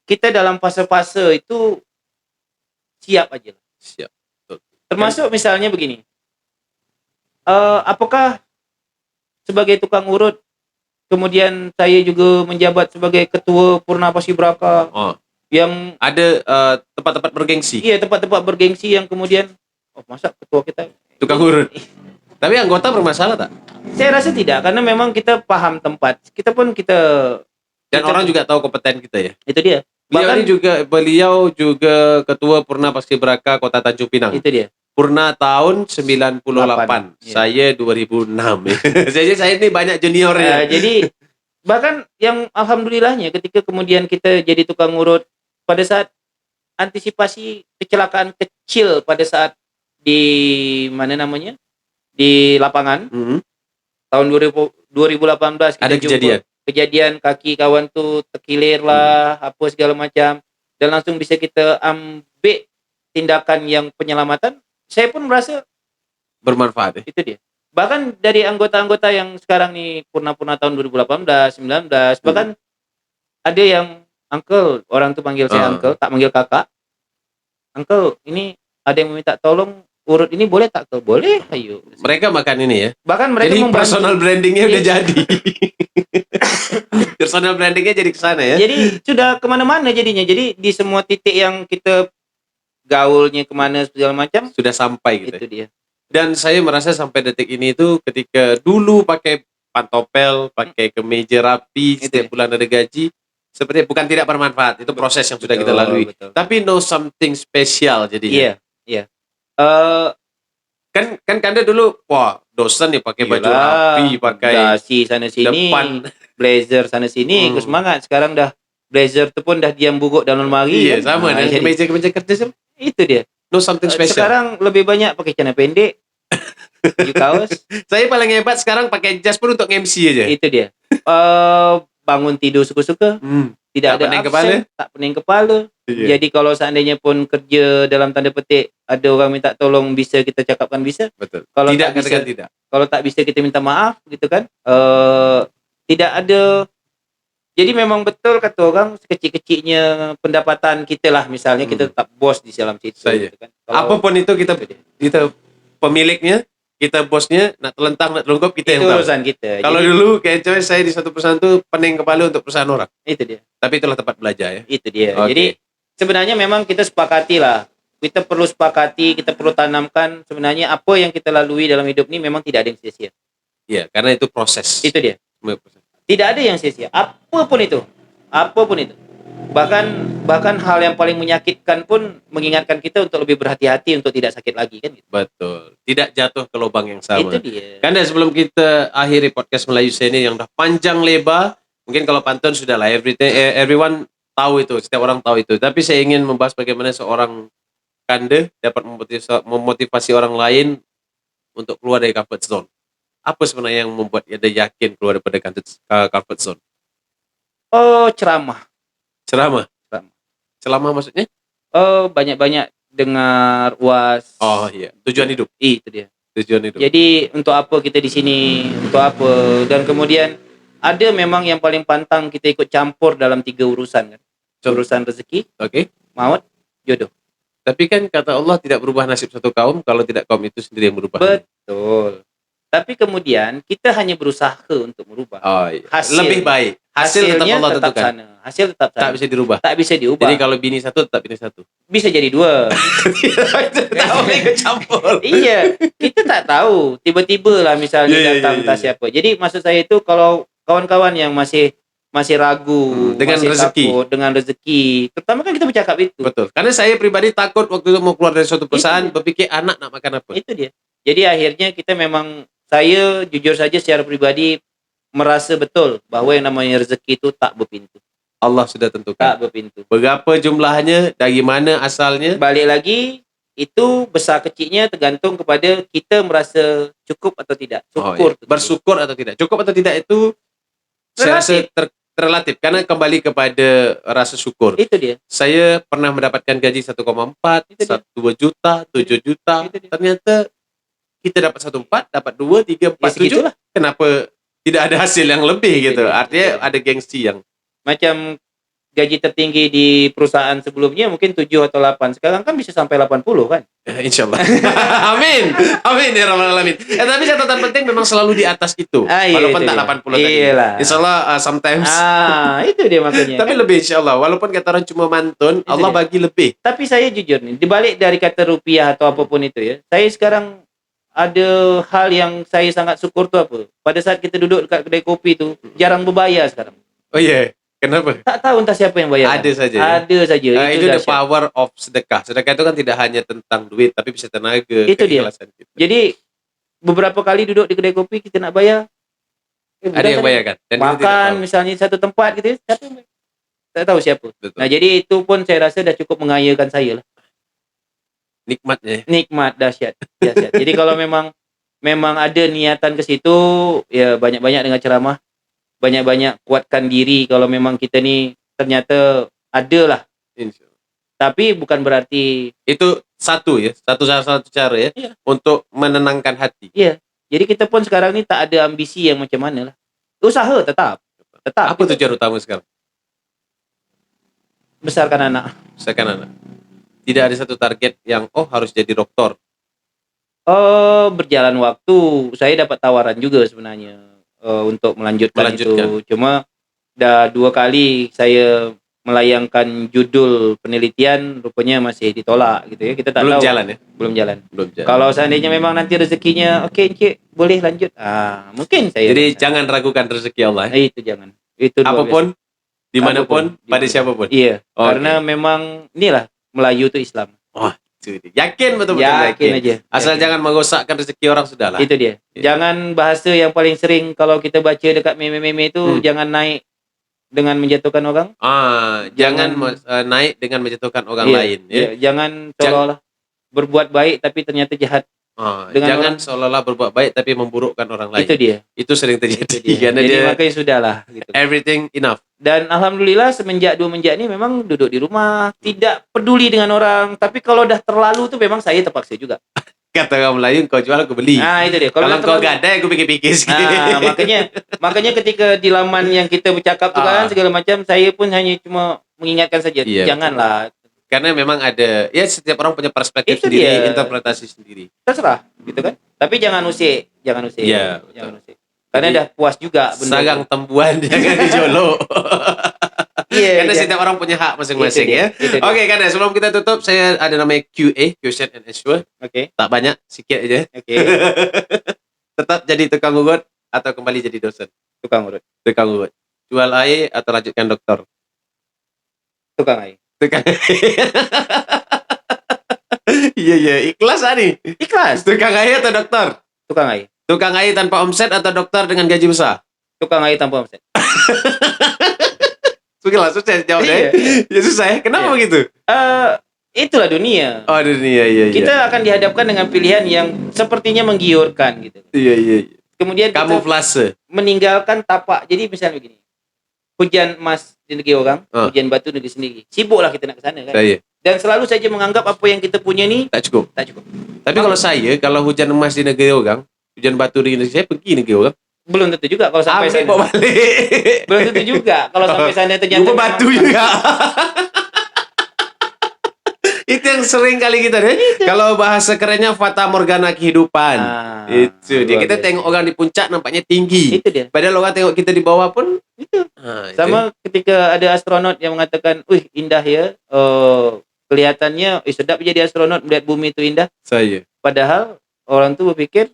kita dalam fase-fase itu siap aja lah. Siap. Betul. Termasuk misalnya begini. Apakah sebagai tukang urut, kemudian saya juga menjabat sebagai ketua Purna Paskibraka, yang ada tempat-tempat bergengsi. Iya, tempat-tempat bergengsi yang kemudian masa ketua kita tukang urut. Tapi anggota bermasalah tak? Saya rasa tidak, karena memang kita paham tempat. Dan orang juga tahu kompeten kita ya. Itu dia. Beliau juga ketua Purna Paskibraka Kota Tanjung Pinang. Itu dia. Purna tahun 98. Saya 2006. Jadi saya ini banyak juniornya. Jadi bahkan yang alhamdulillahnya ketika kemudian kita jadi tukang urut, pada saat antisipasi kecelakaan kecil pada saat di lapangan, tahun 2018 kita ada kejadian kaki kawan tuh terkilir lah, apa segala macam, dan langsung bisa kita ambil tindakan yang penyelamatan. Saya pun merasa bermanfaat ya? Itu dia. Bahkan dari anggota-anggota yang sekarang nih Purna tahun 2018, 19, bahkan ada yang uncle, orang tuh panggil saya uncle, tak manggil kakak. Uncle, ini ada yang meminta tolong urut ini, boleh tak? Boleh, ayo. Mereka makan ini ya. Bahkan mereka jadi personal brandingnya udah jadi. Personal brandingnya jadi kesana ya. Jadi sudah kemana-mana jadinya. Jadi di semua titik yang kita gaulnya kemana segala macam sudah sampai gitu. Itu dia. Dan saya merasa sampai detik ini itu ketika dulu pakai pantopel, pakai kemeja rapi, setiap bulan ada gaji, seperti bukan tidak bermanfaat. Itu proses yang sudah kita lalui. Tapi no something special jadinya. Iya. Kan Kanda dulu dosen nih pakai baju rapi, pakai dasi sana sini, depan blazer sana sini, semangat. Sekarang dah blazer tu pun dah diam buguk dalam lemari. Iya, sama dengan kemeja kerja. Itu dia. No something special. Sekarang lebih banyak pakai celana pendek, baju kaos. Saya paling hebat sekarang pakai jas pun untuk MC aja. Itu dia. Bangun tidur suka-suka. Tidak ada absen, tak pening kepala. Yeah. Jadi kalau seandainya pun kerja dalam tanda petik ada orang minta tolong, bisa kita cakapkan bisa. Betul. Kalau tidak tak bisa, tidak. Kalau tak bisa kita minta maaf gitu kan. Tidak ada. Jadi memang betul kata orang, sekecil-kecilnya pendapatan kita lah, misalnya kita tetap bos di dalam situ gitu kan. Apapun itu kita pemiliknya, kita bosnya, nak telentang, nak telungkup, kita yang tahu. Urusan kita. Kalau dulu kayak saya di satu perusahaan tuh pening kepala untuk perusahaan orang. Itu dia. Tapi itulah tempat belajar ya. Itu dia. Okay. Jadi sebenarnya memang kita sepakati lah. Kita perlu sepakati, kita perlu tanamkan sebenarnya apa yang kita lalui dalam hidup ini memang tidak ada yang sia-sia. Iya, karena itu proses. Itu dia. Tidak ada yang sia-sia. Apapun itu. bahkan hal yang paling menyakitkan pun mengingatkan kita untuk lebih berhati-hati untuk tidak sakit lagi kan gitu. Betul. Tidak jatuh ke lubang yang Itu sama. dia. Karena sebelum kita akhiri podcast Melayu saya ini yang udah panjang lebar, mungkin kalau pantun sudah lah, everyone tahu itu, setiap orang tahu itu. Tapi saya ingin membahas bagaimana seorang kande dapat memotivasi orang lain untuk keluar dari comfort zone. Apa sebenarnya yang membuat dia yakin keluar daripada comfort zone? Oh, ceramah. Ceramah. Ceramah. Ceramah maksudnya? Oh, banyak-banyak dengar UAS. Oh iya, tujuan hidup. Itu dia. Tujuan hidup. Jadi untuk apa kita di sini? Untuk apa? Dan kemudian ada memang yang paling pantang kita ikut campur dalam 3 urusan kan. Urusan rezeki, Oke. maut, jodoh. Tapi kan kata Allah tidak berubah nasib satu kaum kalau tidak kaum itu sendiri yang berubah. Betul. Tapi kemudian kita hanya berusaha untuk merubah. Oh iya. Hasil- Lebih baik. Hasil tetap Hasilnya Allah tetap tentukan. sana. Hasil tetap sana. Tak bisa dirubah. Tak bisa diubah. Jadi kalau bini satu tetap bini satu. bisa jadi 2. Tak boleh ikut campur. Iya, kita tak tahu. Tiba-tiba lah misalnya Ya, ya, datang ya, entah ya. siapa. Jadi maksud saya itu kalau kawan-kawan yang masih ragu, Dengan masih rezeki. takut dengan rezeki, terutama kan kita bercakap itu. Betul. Karena saya pribadi takut waktu itu mau keluar dari suatu perusahaan, Itu. berpikir anak nak makan apa. Itu dia. Jadi akhirnya kita memang, saya jujur saja secara pribadi merasa betul bahwa yang namanya rezeki itu tak berpintu. Allah sudah tentukan. Tak berpintu. Berapa jumlahnya, dari mana asalnya. Balik lagi, itu besar kecilnya tergantung kepada kita merasa cukup atau tidak. Oh, Syukur. iya. Bersyukur atau tidak. Cukup atau tidak itu saya rasa relatif. Karena kembali kepada rasa syukur. Itu dia. Saya pernah mendapatkan gaji 1,4, Itu dia. 2 juta, 7 juta. Itu dia. Ternyata kita dapat 1,4, dapat 2, 3, 4, 7. segitulah. Kenapa tidak ada hasil yang lebih gitu? Itu dia. Artinya ada gengsi yang Macam gaji tertinggi di perusahaan sebelumnya mungkin 7 atau 8. Sekarang kan bisa sampai 80 kan? InsyaAllah. Amin. Amin ya Rabbal Alamin. Tapi catatan penting memang selalu di atas itu. Iya, Walaupun itu tak dia. 80 tadi. Iyalah. InsyaAllah sometimes. Itu dia makanya. Tapi lebih insyaAllah. Walaupun kata orang cuma mantun, Itu Allah dia. bagi lebih. Tapi saya jujur nih, dibalik dari kata rupiah atau apapun itu ya, saya sekarang ada hal yang saya sangat syukur tuh apa? Pada saat kita duduk dekat kedai kopi tu, jarang berbayar sekarang. Oh iya. Kenapa? Tak tahu entah siapa yang bayar. Ada saja, ya? Ada saja. Itu the dahsyat. power of sedekah. Sedekah itu kan tidak hanya tentang duit, tapi bisa tenaga, Itu dia. keikhlasan kita. Jadi beberapa kali duduk di kedai kopi kita nak bayar. Ada yang bayar kan? Dan kita tidak Makan tahu. misalnya satu tempat gitu, siapa yang bayar? Tak tahu siapa. Betul. Nah, jadi itu pun saya rasa dah cukup mengayakan saya lah. Nikmatnya. Nikmat dahsyat. Dahsyat. Jadi kalau memang ada niatan ke situ, ya banyak-banyak dengan ceramah, banyak-banyak kuatkan diri kalau memang kita ni ternyata ada lah. Insya Allah. Tapi bukan berarti Itu satu ya, salah satu cara ya, Iya. untuk menenangkan hati. jadi kita pun sekarang ni tak ada ambisi yang macam mana lah. Usaha tetap. Apa tujuan utama sekarang? Besarkan anak. Misalkan anak. Tidak ada satu target yang harus jadi dokter. Oh, berjalan waktu saya dapat tawaran juga sebenarnya untuk melanjutkan itu. Cuma dah 2 kali saya melayangkan judul penelitian, rupanya masih ditolak gitu ya. Kita tak Belum tahu. jalan ya? Belum jalan. Belum jalan. Kalau seandainya memang nanti rezekinya oke Encik, boleh lanjut. Mungkin saya. Jadi jangan ragukan rezeki Allah. Itu jangan. Itu luar Apapun, dimanapun, Apapun, pada dimanapun. siapapun. biasa. Iya, Oke. karena memang inilah Melayu itu Islam. Yakin betul-betul Yakin aja. Asal Yakin. jangan merosakkan rezeki orang sudahlah. Itu dia. Iya. Jangan bahasa yang paling sering kalau kita baca dekat meme-meme itu, jangan naik dengan menjatuhkan orang. Jangan naik dengan menjatuhkan orang Iya, lain. Ya. iya. Jangan seolah-olah berbuat baik tapi ternyata jahat. dengan Jangan orang- seolah-olah berbuat baik tapi memburukkan orang lain. Itu dia. Itu sering Itu terjadi. dia. Karena Jadi dia makanya sudahlah gitu. everything enough. Dan alhamdulillah semenjak 2 menjak ini memang duduk di rumah, tidak peduli dengan orang. Tapi kalau dah terlalu tuh memang saya terpaksa juga. Kata orang Melayu, kau jual aku beli. Itu dia. Kalau dah kau terlalu- gadai, aku pikir-pikir sikit. makanya ketika di laman yang kita bercakap tu kan segala macam, saya pun hanya cuma mengingatkan saja, Iya, janganlah. Karena memang ada, ya setiap orang punya perspektif Itu sendiri, dia. interpretasi sendiri. Terserah gitu kan. Tapi jangan usik. Iya, betul. Jangan usik. Karena Jadi, dah puas juga benda Sarang tu. tembuan jangan dijolok. Iya, Karena jangan- setiap orang punya hak masing-masing Itu dia, ya. itu dia. Oke, karena sebelum kita tutup, saya ada namanya QA, question and answer. Oke. Tak banyak, sikit aja. Oke. Tetap jadi tukang urut atau kembali jadi dosen? Tukang urut. Tukang urut. Jual air atau lanjutkan doktor? tukang air. Tukang. Iya iya, ikhlas ani. Ikhlas. Tukang air atau dokter? Tukang air. Tukang air tanpa omset atau dokter dengan gaji besar? Tukang air tanpa omset. Susah saya jawab Iya. Ya susah ya. Kenapa Iya. begitu? Itulah dunia. Oh dunia iya iya. Kita akan dihadapkan dengan pilihan yang sepertinya menggiurkan gitu. Iya iya. Kemudian kita Kamuflase. meninggalkan tapak. Jadi misalnya begini. Hujan emas di negeri orang, hujan batu negeri sendiri. Sibuklah kita nak ke sana kan. Saya Dan selalu saja menganggap apa yang kita punya ni tak cukup. tak cukup. Tapi kalau hujan emas di negeri orang, hujan batu di negeri saya pergi negeri orang. Belum tentu juga kalau sampai Ambil sana. bawa balik. Belum tentu juga kalau sampai sana ternyata Lupa batu memang- juga. Itu yang sering kali kita deh. Kalau bahasa kerennya fata morgana kehidupan. Itu dia. luar Kita biasa. tengok orang di puncak nampaknya tinggi. Itu dia. Padahal orang tengok kita di bawah pun Itu. itu. Sama ketika ada astronot yang mengatakan, "Wih, indah ya. Kelihatannya sedap jadi astronot melihat bumi itu indah." Saya. Padahal orang tuh berpikir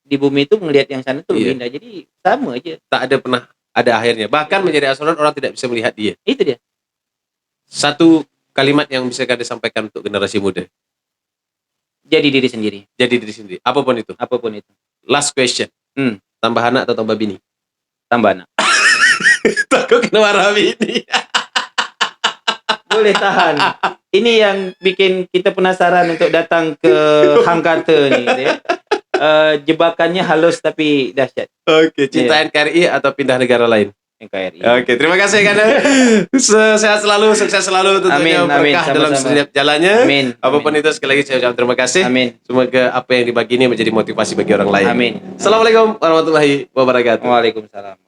di bumi itu melihat yang sana tuh Iya. lebih indah. Jadi sama aja. Tak ada pernah ada akhirnya. Bahkan menjadi astronot orang tidak bisa melihat dia. Itu dia. Satu kalimat yang bisa kita sampaikan untuk generasi muda. Jadi diri sendiri, Jadi diri sendiri. Apapun itu. apapun itu. Last question. Tambah anak atau tambah bini? Tambah anak. Takut kena marah bini. Boleh tahan. Ini yang bikin kita penasaran untuk datang ke Hang Kata ni. Gitu ya. Jebakannya halus tapi dahsyat. Oke, cinta NKRI atau pindah negara lain? NKRI. Oke, terima kasih Kanda. Sehat selalu, sukses selalu tentunya Amin, amin, berkah dalam sama-sama. setiap jalannya. Amin. Apapun Amin. itu sekali lagi saya ucapkan terima kasih. Amin. Semoga apa yang dibagi ini menjadi motivasi bagi orang lain. Amin. Assalamualaikum warahmatullahi wabarakatuh. Waalaikumsalam.